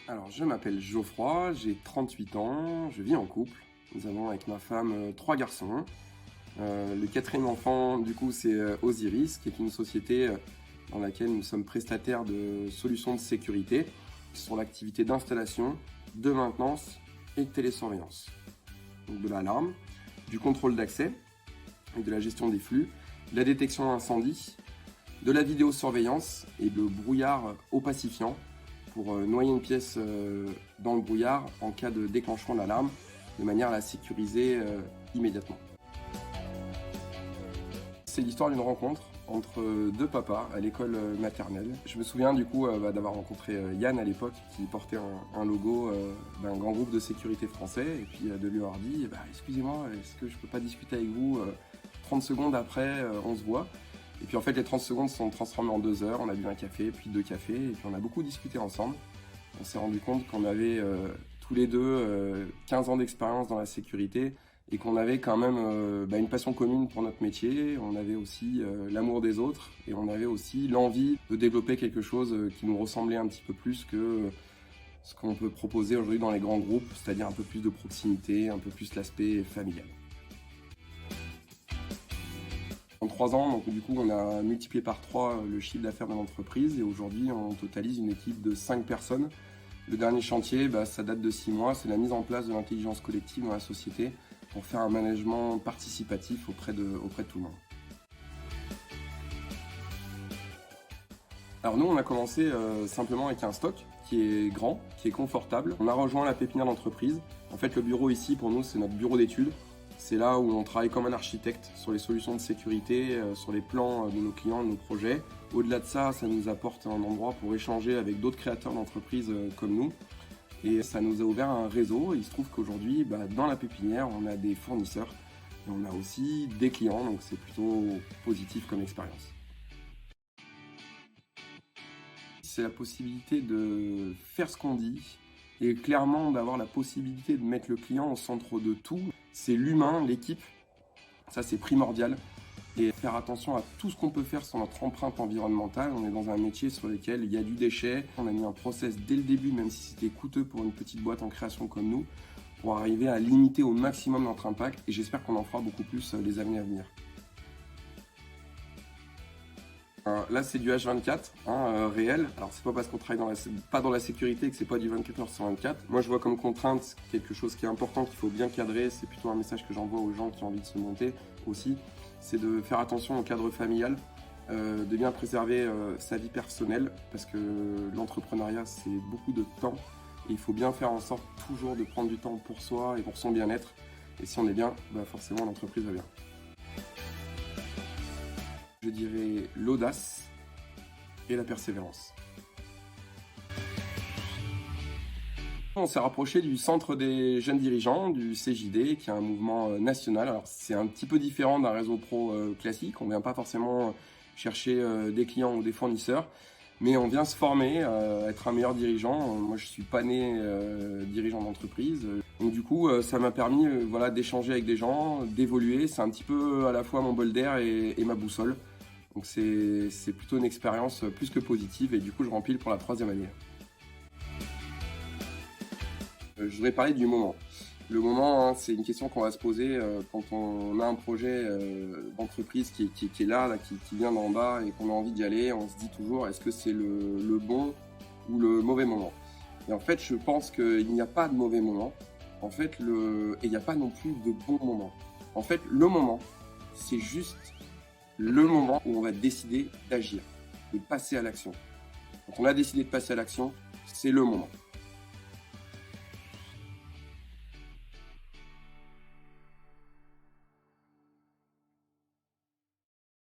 Alors, je m'appelle Geoffroy, j'ai 38 ans, je vis en couple. Nous avons avec ma femme 3 garçons. Le quatrième enfant, du coup, c'est Osiris, qui est une société dans laquelle nous sommes prestataires de solutions de sécurité sur l'activité d'installation, de maintenance et de télésurveillance. Donc de l'alarme, du contrôle d'accès et de la gestion des flux, de la détection d'incendie, de la vidéosurveillance et le brouillard opacifiant pour noyer une pièce dans le brouillard en cas de déclenchement de l'alarme, de manière à la sécuriser immédiatement. C'est l'histoire d'une rencontre entre deux papas à l'école maternelle. Je me souviens du coup d'avoir rencontré Yann à l'époque qui portait un logo d'un grand groupe de sécurité français et puis de lui avoir dit excusez-moi, est-ce que je peux pas discuter avec vous 30 secondes après on se voit. Et puis en fait les 30 secondes se sont transformées en 2 heures, on a bu un café, puis 2 cafés, et puis on a beaucoup discuté ensemble. On s'est rendu compte qu'on avait tous les deux 15 ans d'expérience dans la sécurité et qu'on avait quand même une passion commune pour notre métier, on avait aussi l'amour des autres et on avait aussi l'envie de développer quelque chose qui nous ressemblait un petit peu plus que ce qu'on peut proposer aujourd'hui dans les grands groupes, c'est-à-dire un peu plus de proximité, un peu plus l'aspect familial. En 3 ans, donc, du coup, on a multiplié par 3 le chiffre d'affaires de l'entreprise et aujourd'hui, on totalise une équipe de 5 personnes. Le dernier chantier, ça date de 6 mois, c'est la mise en place de l'intelligence collective dans la société pour faire un management participatif auprès de tout le monde. Alors nous, on a commencé simplement avec un stock qui est grand, qui est confortable. On a rejoint la pépinière d'entreprise. En fait, le bureau ici, pour nous, c'est notre bureau d'études. C'est là où on travaille comme un architecte sur les solutions de sécurité, sur les plans de nos clients, de nos projets. Au-delà de ça, ça nous apporte un endroit pour échanger avec d'autres créateurs d'entreprises comme nous. Et ça nous a ouvert un réseau. Et il se trouve qu'aujourd'hui, dans la pépinière, on a des fournisseurs et on a aussi des clients. Donc c'est plutôt positif comme expérience. C'est la possibilité de faire ce qu'on dit et clairement d'avoir la possibilité de mettre le client au centre de tout. C'est l'humain, l'équipe, ça c'est primordial. Et faire attention à tout ce qu'on peut faire sur notre empreinte environnementale. On est dans un métier sur lequel il y a du déchet. On a mis un process dès le début, même si c'était coûteux pour une petite boîte en création comme nous, pour arriver à limiter au maximum notre impact. Et j'espère qu'on en fera beaucoup plus les années à venir. Là, c'est du H24 réel. Alors, c'est pas parce qu'on travaille pas dans la sécurité que c'est pas du 24h sur 24. Moi, je vois comme contrainte quelque chose qui est important, qu'il faut bien cadrer. C'est plutôt un message que j'envoie aux gens qui ont envie de se monter aussi. C'est de faire attention au cadre familial, de bien préserver sa vie personnelle, parce que l'entrepreneuriat, c'est beaucoup de temps. Et il faut bien faire en sorte toujours de prendre du temps pour soi et pour son bien-être. Et si on est bien, forcément, l'entreprise va bien. Je dirais l'audace et la persévérance. On s'est rapproché du Centre des jeunes dirigeants, du CJD, qui est un mouvement national. Alors c'est un petit peu différent d'un réseau pro classique. On ne vient pas forcément chercher des clients ou des fournisseurs, mais on vient se former, être un meilleur dirigeant. Moi, je ne suis pas né dirigeant d'entreprise. Donc du coup, ça m'a permis d'échanger avec des gens, d'évoluer. C'est un petit peu à la fois mon bol d'air et ma boussole. Donc c'est plutôt une expérience plus que positive et du coup je rempile pour la 3e année. Je voudrais parler du moment. Le moment, c'est une question qu'on va se poser quand on a un projet d'entreprise qui est là, qui vient d'en bas et qu'on a envie d'y aller. On se dit toujours, est-ce que c'est le bon ou le mauvais moment? Et en fait, je pense qu'il n'y a pas de mauvais moment. En fait, et il n'y a pas non plus de bon moment. En fait, le moment, c'est juste le moment où on va décider d'agir, de passer à l'action. Quand on a décidé de passer à l'action, c'est le moment.